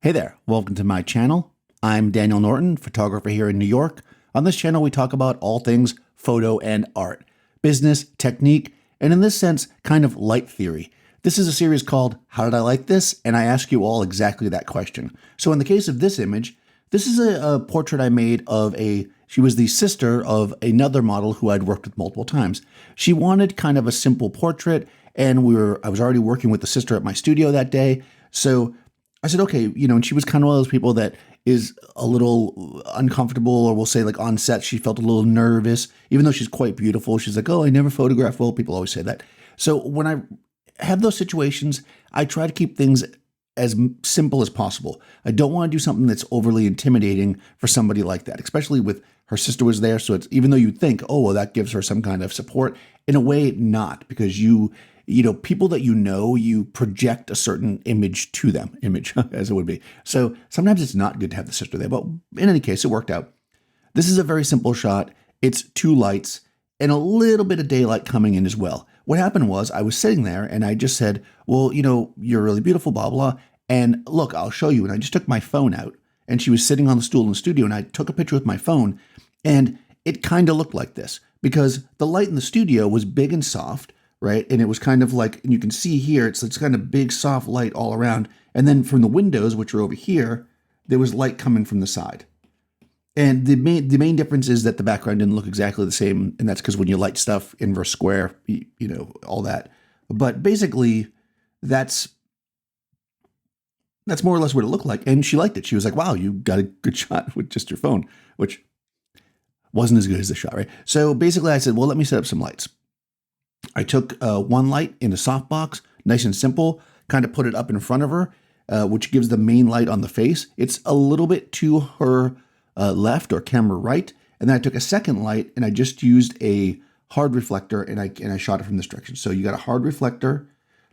Hey there, welcome to my channel. I'm Daniel Norton, photographer here in New York. On this channel, we talk about all things photo and art, business, technique, and in this sense, kind of light theory. This is a series called How Did I Like This? And I ask you all exactly that question. So in the case of this image, this is a portrait I made of she was the sister of another model who I'd worked with multiple times. She wanted kind of a simple portrait, and I was already working with the sister at my studio that day. So I said, okay, and she was kind of one of those people that is a little uncomfortable, or we'll say like on set, she felt a little nervous, even though she's quite beautiful. She's like, oh, I never photograph well. People always say that. So when I have those situations, I try to keep things as simple as possible. I don't want to do something that's overly intimidating for somebody like that, especially with her sister was there. So it's, even though you think, oh, well, that gives her some kind of support, in a way, not, because people that you project a certain image to them, as it would be. So sometimes it's not good to have the sister there, but in any case, it worked out. This is a very simple shot. It's two lights and a little bit of daylight coming in as well. What happened was I was sitting there and I just said, well, you're really beautiful, blah, blah. And look, I'll show you. And I just took my phone out, and she was sitting on the stool in the studio, and I took a picture with my phone, and it kind of looked like this because the light in the studio was big and soft, right? And it was kind of like, and you can see here, it's kind of big, soft light all around. And then from the windows, which are over here, there was light coming from the side. And the main difference is that the background didn't look exactly the same. And that's because when you light stuff inverse square, all that. But basically, that's more or less what it looked like. And she liked it. She was like, wow, you got a good shot with just your phone, which wasn't as good as the shot, right? So basically I said, well, let me set up some lights. I took one light in a softbox, nice and simple, kind of put it up in front of her, which gives the main light on the face. It's a little bit to her left or camera right. And then I took a second light and I just used a hard reflector and I shot it from this direction. So you got a hard reflector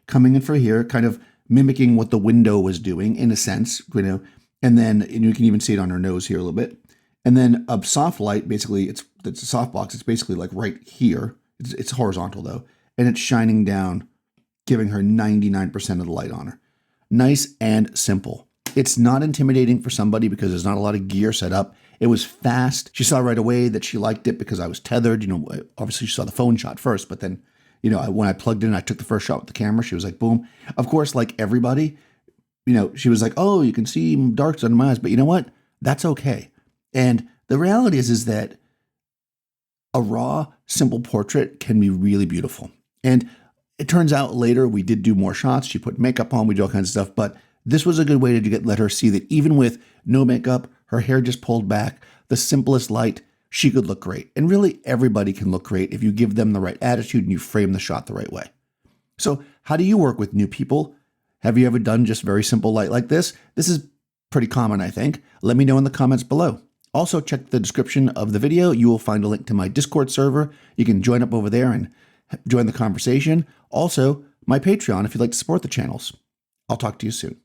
coming in for here, kind of mimicking what the window was doing in a sense, and then you can even see it on her nose here a little bit. And then a soft light, basically it's a softbox. It's basically like right here. It's horizontal though, and it's shining down, giving her 99% of the light on her. Nice and simple. It's not intimidating for somebody because there's not a lot of gear set up. It was fast. She saw right away that she liked it because I was tethered. Obviously she saw the phone shot first, but then, when I plugged in, I took the first shot with the camera. She was like, boom. Of course, like everybody, she was like, oh, you can see darks under my eyes, but you know what? That's okay. And the reality is that a raw, simple portrait can be really beautiful. And it turns out later we did do more shots. She put makeup on, we did all kinds of stuff, but this was a good way to let her see that even with no makeup, her hair just pulled back, the simplest light, she could look great. And really everybody can look great if you give them the right attitude and you frame the shot the right way. So how do you work with new people? Have you ever done just very simple light like this? This is pretty common, I think. Let me know in the comments below. Also, check the description of the video. You will find a link to my Discord server. You can join up over there and join the conversation. Also, my Patreon if you'd like to support the channels. I'll talk to you soon.